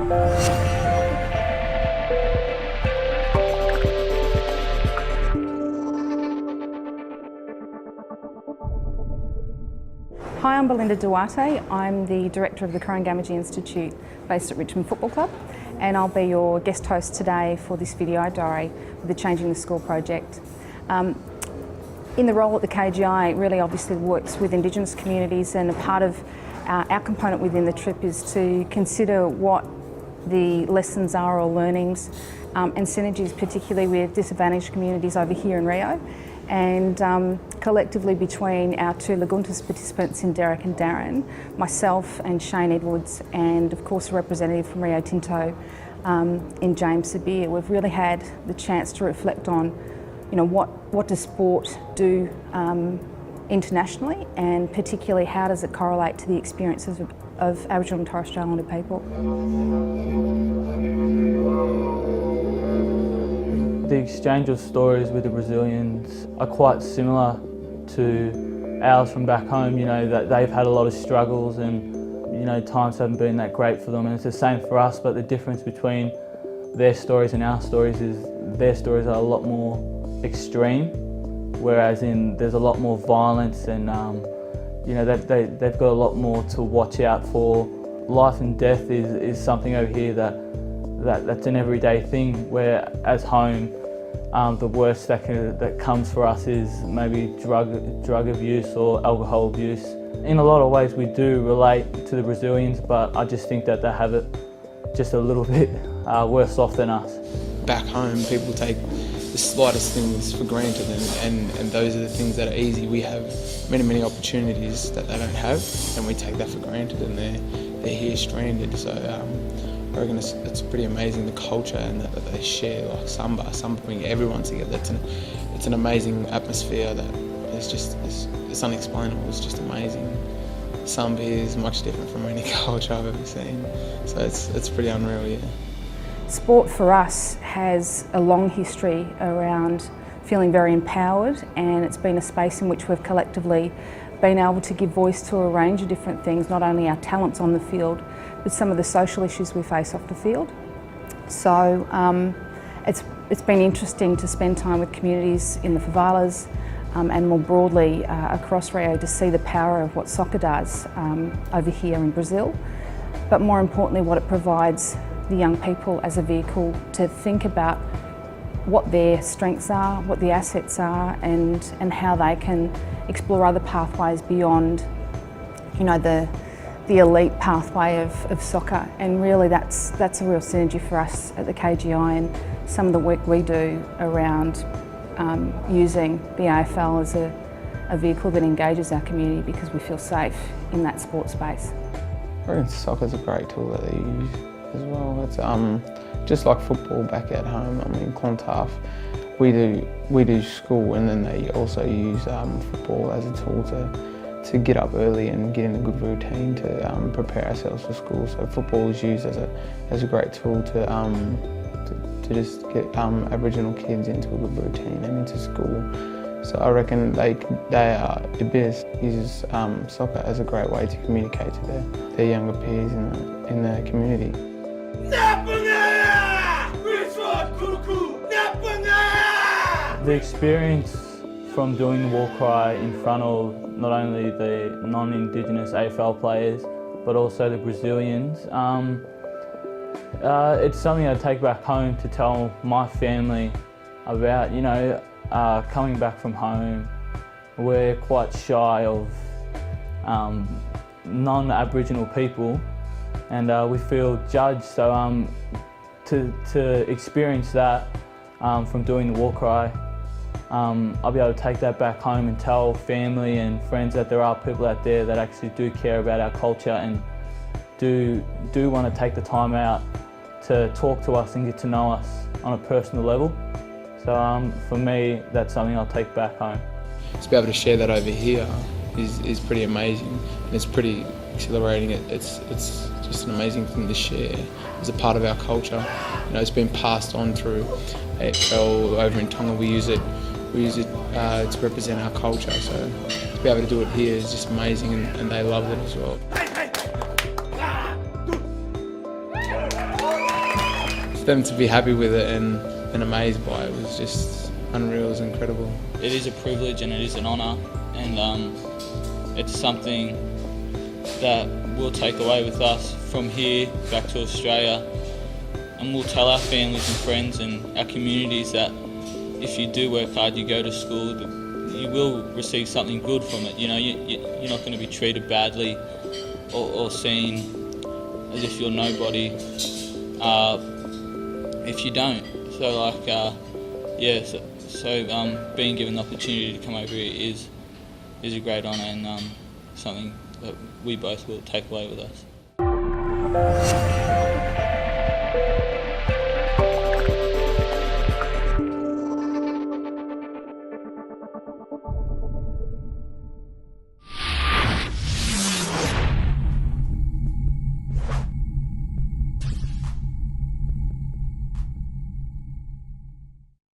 Hi, I'm Belinda Duarte. I'm the director of the Korin Gamadji Institute based at Richmond Football Club, and I'll be your guest host today for this video diary with the Changing the School project. In the role at the KGI, it really obviously works with Indigenous communities, and a part of our component within the trip is to consider what the lessons are or learnings and synergies, particularly with disadvantaged communities over here in Rio, and collectively between our two Laguntas participants in Derek and Darren, myself and Shane Edwards, and of course a representative from Rio Tinto in James Sabir, we've really had the chance to reflect on, what does sport do internationally, and particularly how does it correlate to the experiences of Aboriginal and Torres Strait Islander people. The exchange of stories with the Brazilians are quite similar to ours from back home, that they've had a lot of struggles and, times haven't been that great for them, and it's the same for us, but the difference between their stories and our stories is their stories are a lot more extreme, whereas there's a lot more violence and, they've got a lot more to watch out for. Life and death is something over here that's an everyday thing, where as home, the worst that comes for us is maybe drug abuse or alcohol abuse. In a lot of ways we do relate to the Brazilians, but I just think that they have it just a little bit worse off than us. Back home, people take the slightest things for granted, and those are the things that are easy. We have many opportunities that they don't have, and we take that for granted, and they're here stranded. So I reckon it's pretty amazing, the culture and that they share, like samba bring everyone together. It's an amazing atmosphere that it's unexplainable. It's just amazing. Samba is much different from any culture I've ever seen, so it's pretty unreal, yeah. Sport for us has a long history around feeling very empowered, and it's been a space in which we've collectively been able to give voice to a range of different things, not only our talents on the field, but some of the social issues we face off the field. So it's been interesting to spend time with communities in the favelas and more broadly across Rio to see the power of what soccer does over here in Brazil, but more importantly what it provides the young people as a vehicle to think about what their strengths are, what the assets are, and how they can explore other pathways beyond, the elite pathway of soccer. And really that's a real synergy for us at the KGI, and some of the work we do around using the AFL as a vehicle that engages our community because we feel safe in that sport space. I reckon soccer's a great tool that they use as well. It's just like football back at home. I mean, Clontarf, we do school, and then they also use football as a tool to get up early and get in a good routine to prepare ourselves for school. So football is used as a great tool to just get Aboriginal kids into a good routine and into school. So I reckon Ibis uses soccer as a great way to communicate to their younger peers in the community. The experience from doing the war cry in front of not only the non-Indigenous AFL players but also the Brazilians, it's something I take back home to tell my family about. Coming back from home, we're quite shy of non-Aboriginal people, and we feel judged. So to experience that from doing the war cry, I'll be able to take that back home and tell family and friends that there are people out there that actually do care about our culture and do want to take the time out to talk to us and get to know us on a personal level. So for me, that's something I'll take back home. To be able to share that over here is pretty amazing, and it's pretty exhilarating. It's just an amazing thing to share as a part of our culture. It's been passed on through AFL over in Tonga. We use it to represent our culture. So to be able to do it here is just amazing, and they love it as well. them to be happy with it and amazed by it was just unreal. It was incredible. It is a privilege and it is an honour, and it's something that we'll take away with us from here back to Australia, and we'll tell our families and friends and our communities that if you do work hard, you go to school, you will receive something good from it. You know, you're not going to be treated badly or seen as if you're nobody if you don't. So like, yeah, so being given the opportunity to come over here is a great honour and something that we both will take away with us.